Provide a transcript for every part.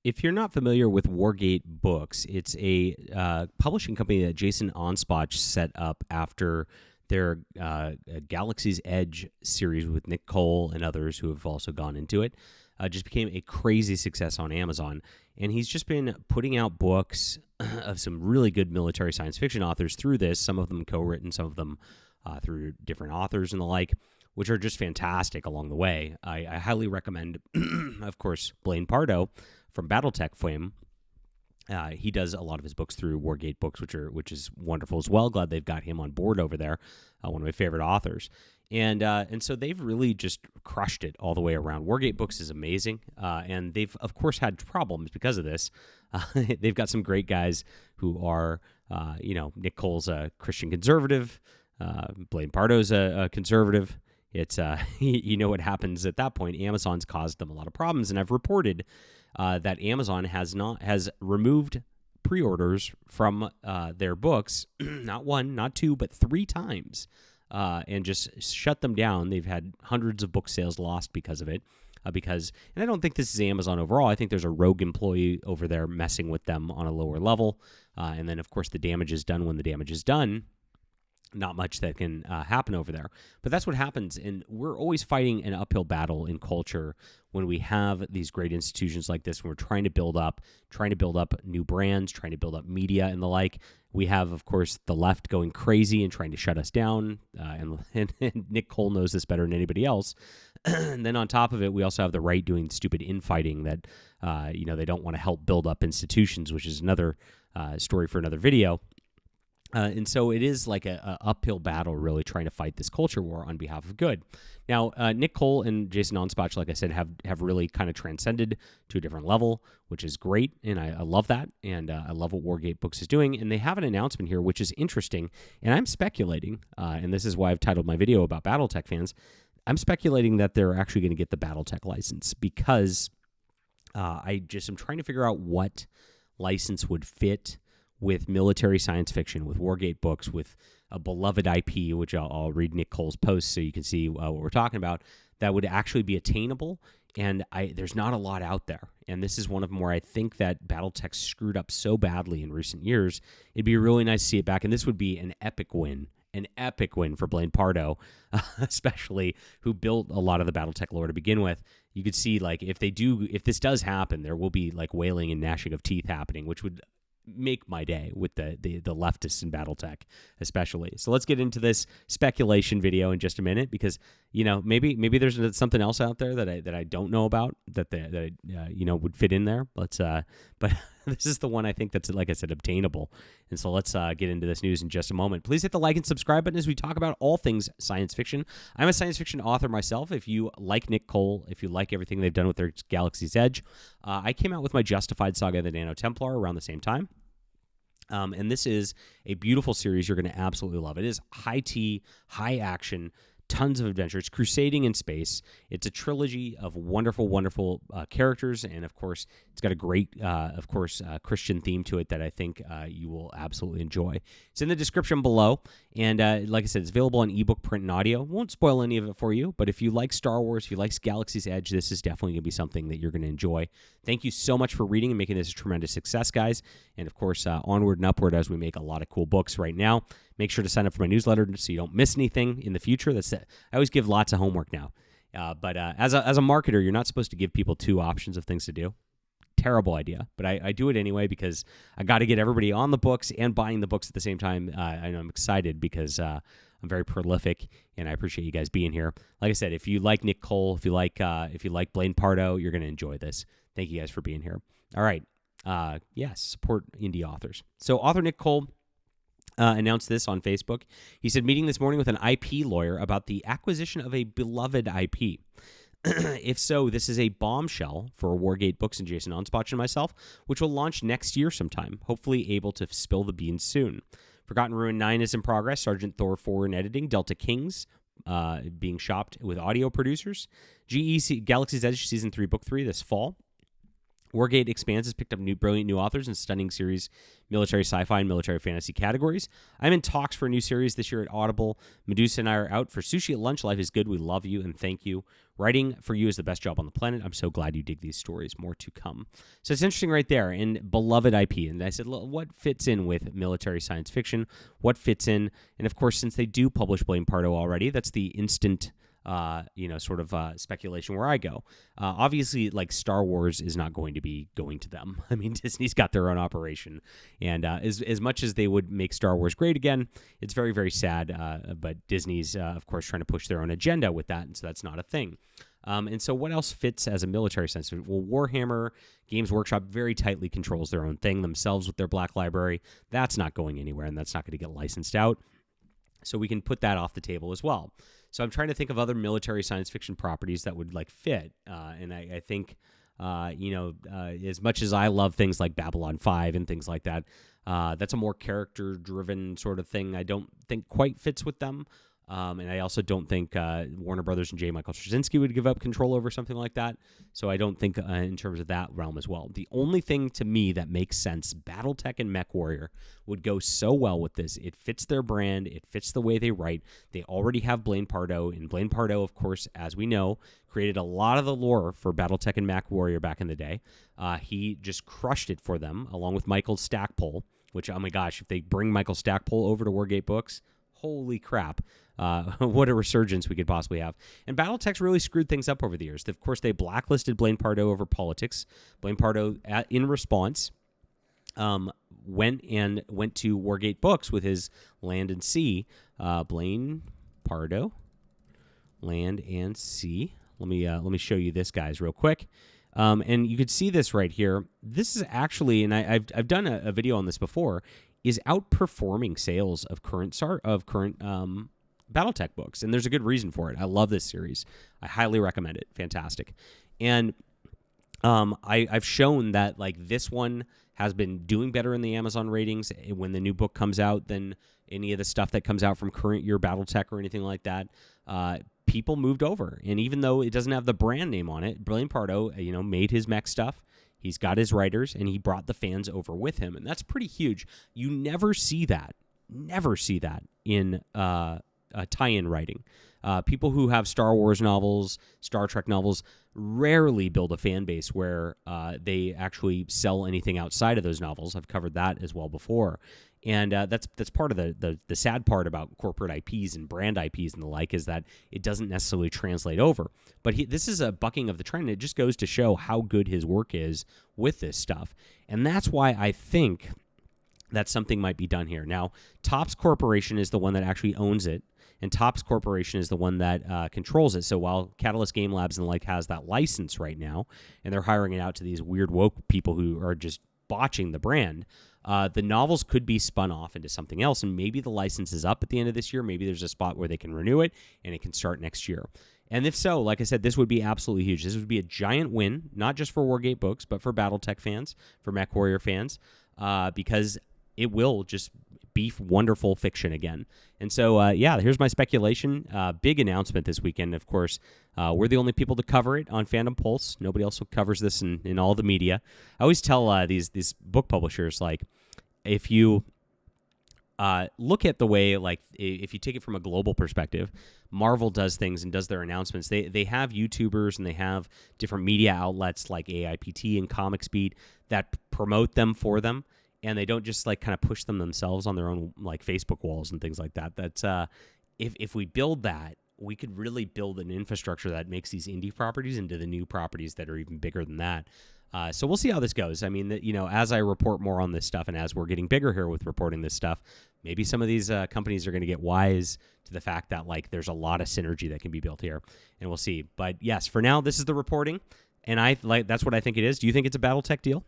if you're not familiar with Wargate Books, it's a publishing company that Jason Onspach set up after their Galaxy's Edge series with Nick Cole and others who have also gone into it. Just became a crazy success on Amazon. And he's just been putting out books of some really good military science fiction authors through this, some of them co-written, some of them through different authors and the like, which are just fantastic along the way. I highly recommend, of course, Blaine Pardo from Battletech fame. He does a lot of his books through Wargate Books, which is wonderful as well. Glad they've got him on board over there, one of my favorite authors. And so they've really just crushed it all the way around. Wargate Books is amazing, and they've, of course, had problems because of this. They've got some great guys who are, Nick Cole's a Christian conservative, Blaine Pardo's a conservative. It's you know what happens at that point. Amazon's caused them a lot of problems, and I've reported that Amazon has removed pre-orders from their books, not one, not two, but 3 times. And just shut them down. They've had hundreds of book sales lost because of it. And I don't think this is Amazon overall. I think there's a rogue employee over there messing with them on a lower level. And then, of course, the damage is done when the damage is done. Not much that can happen over there. But that's what happens. And we're always fighting an uphill battle in culture when we have these great institutions like this, when we're trying to build up new brands, trying to build up media and the like. We have, of course, the left going crazy and trying to shut us down. And Nick Cole knows this better than anybody else. And then on top of it, we also have the right doing stupid infighting that, they don't want to help build up institutions, which is another story for another video. And so it is like a uphill battle, really trying to fight this culture war on behalf of good. Now, Nick Cole and Jason Onspach, like I said, have really kind of transcended to a different level, which is great, and I love that, and I love what Wargate Books is doing. And they have an announcement here, which is interesting, and I'm speculating, and this is why I've titled my video about Battletech fans. I'm speculating that they're actually going to get the Battletech license because I'm trying to figure out what license would fit with military science fiction, with Wargate Books, with a beloved IP, which I'll read Nick Cole's post so you can see what we're talking about, that would actually be attainable. And there's not a lot out there. And this is one of them where I think that Battletech screwed up so badly in recent years. It'd be really nice to see it back. And this would be an epic win for Blaine Pardo, especially, who built a lot of the Battletech lore to begin with. You could see, like, if this does happen, there will be like wailing and gnashing of teeth happening, which would make my day with the leftists in Battletech, especially. So let's get into this speculation video in just a minute, because maybe there's something else out there that I don't know about that would fit in there. But this is the one I think that's, like I said, obtainable. And so let's get into this news in just a moment. Please hit the like and subscribe button as we talk about all things science fiction. I'm a science fiction author myself. If you like Nick Cole, if you like everything they've done with their Galaxy's Edge, I came out with my Justified Saga of the Nano Templar around the same time. And this is a beautiful series. You're going to absolutely love it. It is high tea, high action, tons of adventures, crusading in space. It's a trilogy of wonderful, wonderful characters, and of course, it's got a great, Christian theme to it that I think you will absolutely enjoy. It's in the description below, and like I said, it's available on ebook, print, and audio. Won't spoil any of it for you, but if you like Star Wars, if you like Galaxy's Edge, this is definitely going to be something that you're going to enjoy. Thank you so much for reading and making this a tremendous success, guys, and of course, onward and upward as we make a lot of cool books right now. Make sure to sign up for my newsletter so you don't miss anything in the future. That's it. I always give lots of homework now. But as a marketer, you're not supposed to give people 2 options of things to do. Terrible idea. But I do it anyway because I got to get everybody on the books and buying the books at the same time. And I'm excited because I'm very prolific, and I appreciate you guys being here. Like I said, if you like Nick Cole, if you like Blaine Pardo, you're going to enjoy this. Thank you guys for being here. All right. Yes, support indie authors. So author Nick Cole announced this on Facebook. He said, meeting this morning with an IP lawyer about the acquisition of a beloved IP. If so, this is a bombshell for Wargate Books and Jason Onspach and myself, which will launch next year sometime, hopefully able to spill the beans soon. Forgotten Ruin 9 is in progress, Sergeant Thor 4 in editing, Delta Kings being shopped with audio producers, GEC Galaxy's Edge Season 3, Book 3 this fall. Wargate Expands has picked up brilliant new authors and stunning series, military sci-fi and military fantasy categories. I'm in talks for a new series this year at Audible. Medusa and I are out for Sushi at Lunch. Life is good. We love you and thank you. Writing for you is the best job on the planet. I'm so glad you dig these stories. More to come. So it's interesting right there. And beloved IP. And I said, what fits in with military science fiction? What fits in? And of course, since they do publish Blaine Pardo already, that's the instant speculation where I go. Obviously, like Star Wars is not going to be going to them. I mean, Disney's got their own operation. And as much as they would make Star Wars great again, it's very, very sad. But Disney's, of course, trying to push their own agenda with that. And so that's not a thing. And so what else fits as a military sense? Well, Warhammer Games Workshop very tightly controls their own thing themselves with their Black Library. That's not going anywhere, and that's not going to get licensed out. So we can put that off the table as well. So I'm trying to think of other military science fiction properties that would fit. And I think, as much as I love things like Babylon 5 and things like that, that's a more character-driven sort of thing I don't think quite fits with them. And I also don't think Warner Brothers and J. Michael Straczynski would give up control over something like that. So I don't think in terms of that realm as well. The only thing to me that makes sense, Battletech and MechWarrior would go so well with this. It fits their brand. It fits the way they write. They already have Blaine Pardo. And Blaine Pardo, of course, as we know, created a lot of the lore for Battletech and MechWarrior back in the day. He just crushed it for them, along with Michael Stackpole, which, oh my gosh, if they bring Michael Stackpole over to Wargate Books, holy crap. What a resurgence we could possibly have. And Battletech's really screwed things up over the years. Of course, they blacklisted Blaine Pardo over politics. Blaine Pardo, in response, went to Wargate Books with his Land and Sea. Blaine Pardo, Land and Sea. Let me show you this, guys, real quick. And you could see this right here. This is actually, and I've done a video on this before, is outperforming sales of current Battletech books, and there's a good reason for it. I love this series. I highly recommend it. Fantastic. And I've shown that this one has been doing better in the Amazon ratings when the new book comes out than any of the stuff that comes out from current year Battletech or anything like that. People moved over, and even though it doesn't have the brand name on it, Blaine Pardo, made his mech stuff. He's got his writers, and he brought the fans over with him, and that's pretty huge. You never see that in tie-in writing. People who have Star Wars novels, Star Trek novels, rarely build a fan base where they actually sell anything outside of those novels. I've covered that as well before. And that's part of the sad part about corporate IPs and brand IPs and the like, is that it doesn't necessarily translate over. But this is a bucking of the trend. It just goes to show how good his work is with this stuff. And that's why I think that something might be done here. Now, Topps Corporation is the one that actually owns it, and Topps Corporation is the one that controls it. So while Catalyst Game Labs and the like has that license right now, and they're hiring it out to these weird woke people who are just botching the brand, the novels could be spun off into something else, and maybe the license is up at the end of this year. Maybe there's a spot where they can renew it, and it can start next year. And if so, like I said, this would be absolutely huge. This would be a giant win, not just for Wargate Books, but for Battletech fans, for MechWarrior fans, because it will just be wonderful fiction again. And so, here's my speculation. Big announcement this weekend, of course. We're the only people to cover it on Fandom Pulse. Nobody else covers this in all the media. I always tell these book publishers, if you look at the way, if you take it from a global perspective, Marvel does things and does their announcements. They have YouTubers and they have different media outlets like AIPT and ComicsBeat that promote them for them. And they don't just kind of push them themselves on their own Facebook walls and things like that. That's if we build that, we could really build an infrastructure that makes these indie properties into the new properties that are even bigger than that. So we'll see how this goes. I mean, as I report more on this stuff and as we're getting bigger here with reporting this stuff, maybe some of these companies are going to get wise to the fact that there's a lot of synergy that can be built here, and we'll see. But yes, for now, this is the reporting, and that's what I think it is. Do you think it's a Battletech deal?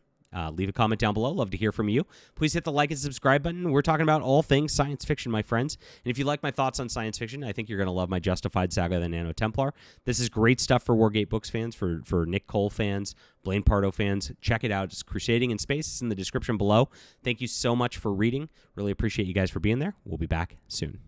Leave a comment down below. Love to hear from you. Please hit the like and subscribe button. We're talking about all things science fiction, my friends. And if you like my thoughts on science fiction, I think you're going to love my Justified Saga of the Nano Templar. This is great stuff for Wargate Books fans, for Nick Cole fans, Blaine Pardo fans. Check it out. It's Crusading in Space. It's in the description below. Thank you so much for reading. Really appreciate you guys for being there. We'll be back soon.